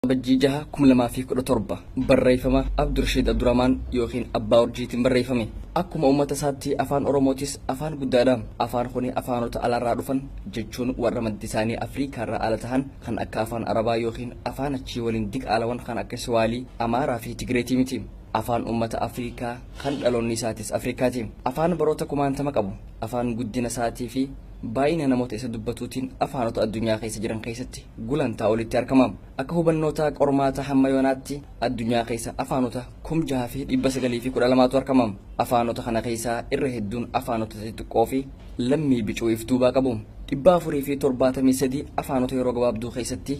bajjijaha kumlamaa fi kudha torba barreeffama Abdurrashiid Abdurrahmaan yookiin Abbaa Urjiitiin barreeffame. Akkuma uummata isaatti afaan Oromootis afaan guddaadha. Afaan kuni afaanota alaarraa dhufan jechuun warra maddi isaanii Afriikaarraa ala tahan kan akka afaan Arabaa yookiin afaan achii waliin diqaalawan kan akka Swaalii, Amaaraa fi Tigreetii miti. Afaan uummata Afrikaa kan dhaloonni isaatis Afrikaati. Afaan baroota kumaantama qabu. Afaan guddina isaatii fi baay'ina namoota isa dubbatuutiin afaanota addunyaa keessa jiran keessatti gulantaa olitti argama. Akka hubannoota qormaata hamma yoonaatti addunyaa keessa afaanota 6,912tu argama. Afaanota kana keessaa irra hedduun afaanota xixiqqoo fi lammii bicuu iftuubaa qabu. 473 afaanota yeroo gabaabduu keessatti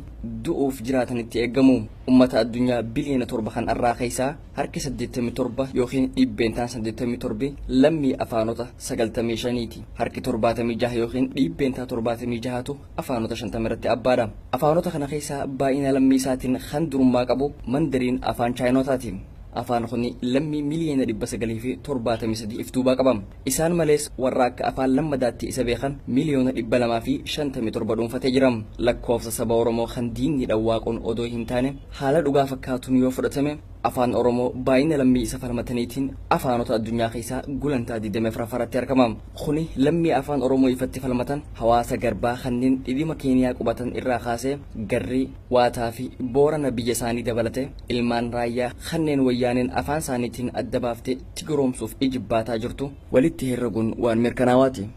du'uuf jiraatanitti eegamu. Ummata addunyaa biliyoona 7 kan irraa keessaa harki 87 yookiin dhibbeentaan 87 lammii afaanota 95ti. Harki 76 yookiin dhibbeentaa 76tu afaanota 50 irratti abbaadha. Afaanota kana keessaa baay'ina lammii isaatiin kan durummaa qabu Mandariin afaan Chaayinootaati. Afaan kuni lammii miliyoona 973 iftuubaa qabam. Isaan malees warra akka afaan lammadaatti isa beekan miliyoona 257 dhuunfatee jiram. Lakkoofsa saba Oromoo kan diinni dhawwaaqoon odoo hin taane haala dhugaa fakkaatuun yoo fudhatame afaan Oromoo baay'ina lammii isa falmataniitiin afaanota addunyaa keessaa gulantaa 24tti argama. Kuni lammii afaan Oromoo ifatti falmatan hawaasa garbaa kanneen dhidhima Keeniyaa qubatan irraa kaasee Garrii, Waataa fi Boorana biyya isaanii dabalate ilmaan raayyaa kanneen wayyaaneen afaan isaaniitiin adda baaftee tigiroomsuuf ijibbaataa jirtu walitti herreguun waan mirkanaawaati.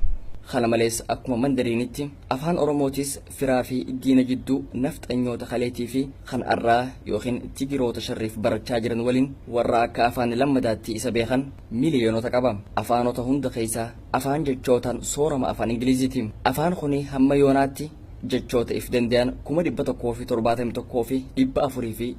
Kana malees akkuma Mandariinitti afaan Oromootis firaa fi diina jidduu nafxanyoota kaleetii fi kan arraa yookiin tigiroota sharriif barachaa jiran waliin warra akka afaan lammadaatti isa beekan miliyoonota qaba. Afaanota hunda keessaa afaan jechootaan soorama afaan Ingiliziiti. Afaan kuni hamma yoonaatti jechoota if danda'an 171 fi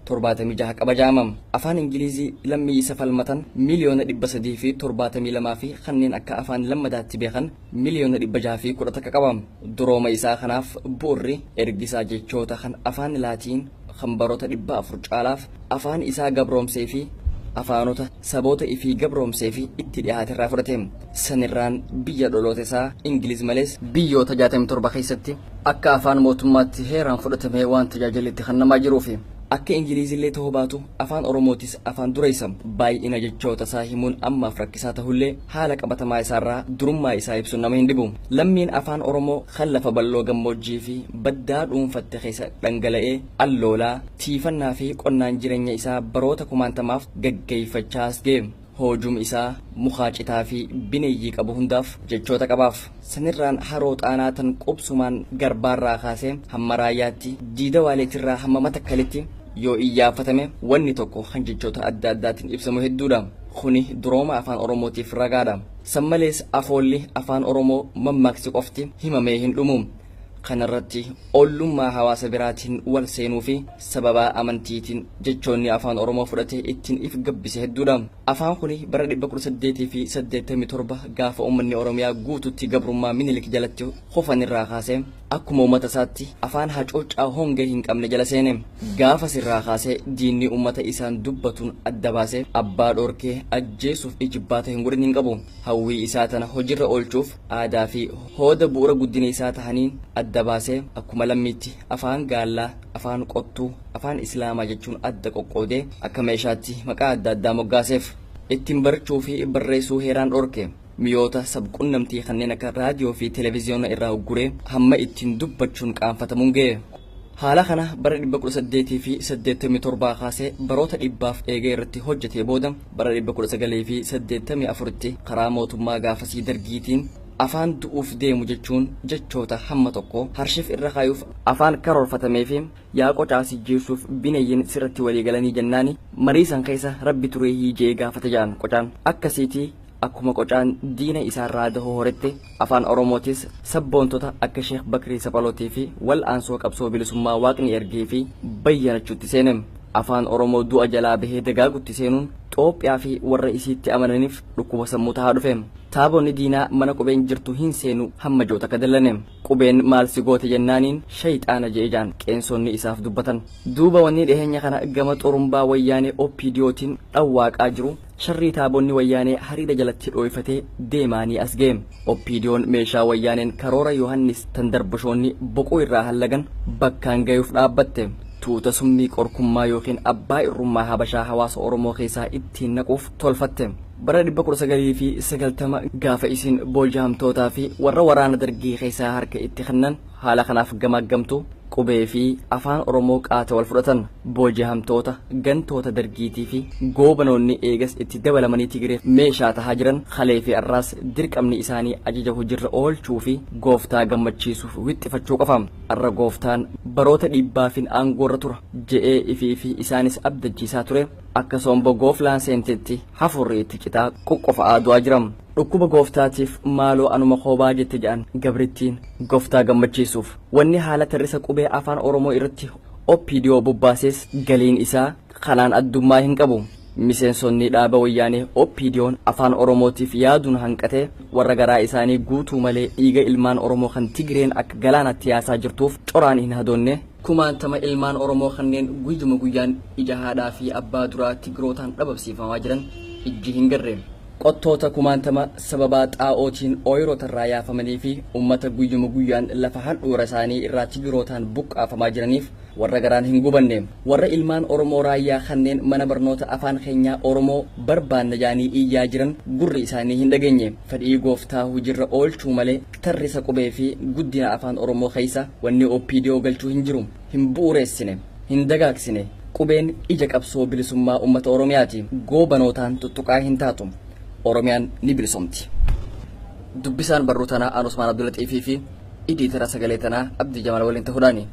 476 qaba jaamam. Afaan Ingilizii lammii isa falmatan miliyoona 372 fi kanneen akka afaan lammadaatti beekan miliyoona 610 qabam. Durooma isaa kanaaf bu'urri ergisaa jechoota kan afaan Laatiin kan baroota 400 caalaaf afaan isaa gabroomsee fi afaanota saboota ifii gabroomsee fi itti dhiyaate irraa fudhate. Sanirraan biyya dhaloota isaa Ingiliz malees biyyoota 67 keessatti akka afaan mootummaatti heeraan fudhatamee waan tajaajilitti kennamaa jiruufi. Akka Ingilizillee ta'uu baatu afaan Oromootis afaan dureessa. Baay'ina jechoota isaa himuun ammaaf rakkisaa ta'ullee haala qabatamaa isaarraa durummaa isaa ibsuun nama hin dhibu. Lammiin afaan Oromoo kan lafa bal'oo gammoojjii fi baddaa dhuunfatte keessa dhangala'ee alloolaa, tiifannaa fi qonnaan jireenya isaa baroota kumaantamaaf gaggeeffachaas ga'e. Hojuum isaa mukaa citaa fi bineeyyii qabu hundaaf jechoota qabaaf. Sanirraan haroo xaanaa tan qubsumaan garbaarraa kaasee hamma raayyaatti diida waaleetirraa hamma matakkalitti yoo iyyaaffatame wanni tokko kan jechoota adda addaatiin ibsamu hedduudha. Kuni durooma afaan Oromootiif ragaadha. San malees afoolli afaan Oromoo mammaaksi qofti himamee hin dhumu. Kanarratti ollummaa hawaasa biraatiin wal seenuu fi sababa amantiitiin jechoonni afaan Oromoo fudhatee ittiin if gabbise hedduudha. Afaan kuni bara 1887 gaafa uummanni Oromiyaa guututti gabrummaa Minilik jalatti hofan irraa kaasee akkuma uummata isaatti afaan hacuuccaa hongee hin qabne jala seene. Gaafa sirraa kaasee diinni uummata isaan dubbatuun adda baasee abbaa dhorkee ajjeesuuf ijibbaata hin godhin hin qabu. Hawwii isaa tana hojiirra oolchuuf aadaa fi hooda bu'uura guddina isaa tahaniin adda baasee akkuma lammiitti afaan gaallaa, afaan qottuu, afaan islaamaa jechuun adda qoqqoodee akka meeshaatti maqaa adda addaa moggaaseef. Ittiin barachuu fi barreessuu heeraan dhorke. Miyoota sabquunnamtii kanneen akka raadiyoo fi televiziyoona irraa ugguree hamma ittiin dubbachuun qaanfatamuun ga'e. Haala kana bara 1887 kaasee baroota 100 eegee irratti hojjetee booda bara 1984tti karaa mootummaa gaafasii dargiitiin afaan du'uuf deemu jechuun jechoota hamma tokko harshiif irra kaayuuf afaan karoorfatamee fi yaa qocaa sijjeessuuf bineeyyiin sirratti walii galanii jennaani marii san keessa rabbi turee hiijee gaafate jaan qocaan akkasiitii. Akkuma qocaan diina isaarraa dahoo horette afaan Oromootis sabboontota akka Sheekh Bakrii Saphalootii fi wal aansoo qabsoo bilisummaa waaqni ergee fi bayyanachuutti seene. Afaan Oromoo du'a jalaa bahee dagaagutti seenuun Itoophiyaa fi warra isiitti amananiif dhukkuba sammuu tahaa dhufe. Taabonni diinaa mana qubeen jirtu hin seenu hamma joota kadallane. Qubeen maal si goote jennaaniin shayxaana je'ejaan qeensonni isaaf dubbatan. Duuba wanni dhiheenya kana gama xurumbaa wayyaanee OPDOtiin dhawwaaqaa jiru. Sharrii taabonni wayyaanee hariida jalatti dhooyfatee deemaanii as ga'e. OPDOon meeshaa wayyaaneen karoora Yohannis tan darbashoonni boqoo irraa hallagan bakkaan gayuuf dhaabbatte. tuuta summii qorkummaa yookiin abbaa irrummaa habashaa hawaasa Oromoo keessaa ittiin naquuf tolfatte. Bara 1990 gaafa isin booji'amtootaa fi warra waraana dargii keessaa harka itti kennan haala kanaaf gamaggamtu qubee fi afaan Oromoo qaata wal fudhatan. Booji'amtoota gantoota dargiitii fi goobanoonni eegas itti dabalamanii Tigreef meeshaa tahaa jiran Halee fi Arraas dirqamni isaanii ajaja hojiirra oolchuu fi gooftaa gammachiisuuf wixxifachuu qofa. Arra gooftaan baroota dhiibbaa fi aangoorra tura je'ee ifii fi isaanis abdachiisaa ture. Akka sombo gooflaan seentetti hafurri itti citaa qoqqofa'aa du'aa jiram. Dhukkuba gooftaatiif maaloo anuma koobaa jette jedhan gabrittiin gooftaa gammachiisuuf. Wanni haala tarrisa qubee afaan Oromoo irratti OPDO bobbaasees galiin isaa kanaan addummaa hin qabu. Miseensonni dhaaba wayyaanee OPDO'n afaan Oromootiif yaaduun hanqatee warra garaa isaanii guutuu malee dhiiga ilmaan Oromoo kan Tigreen akka galaanatti yaasaa jirtuuf coraan hin hadoonne. Kumaantama ilmaan Oromoo kanneen guyyuma guyyaan ija haadhaa fi abbaa duraa Tigrootaan dhabamsiifamaa jiran ijji hin garreen. Qottoota kumaantama sababaa xaa'ootiin ooyirotarraa yaafamanii fi ummata guyyuma guyyaan lafa handhuura isaanii irraa Tigrootaan buqqaafamaa jiraniif warra garaan hin gubanne. Warra ilmaan Oromoo raayyaa kanneen mana barnoota afaan keenyaa Oromoo barbaanna jaanii iyyaa jiran gurri isaanii hin dhageenye. Fedhii gooftaa hojiirra oolchuu malee tarrisa qubee fi guddina afaan Oromoo keessa wanni OPDO galchuu hin jiru. Hin bu'uureessine, hin dagaagsine. Qubeen ija qabsoo bilisummaa ummata Oromiyaati. Goobanootaan tuttuqaa hin taatu. Oromiyaan ni bilisomti. Dubbisaan barruu tanaa Aan Usmaan Abdulaxiifii fi Idiitara Sagalee tanaa Abdii Jamaal waliin ta'uudhaani.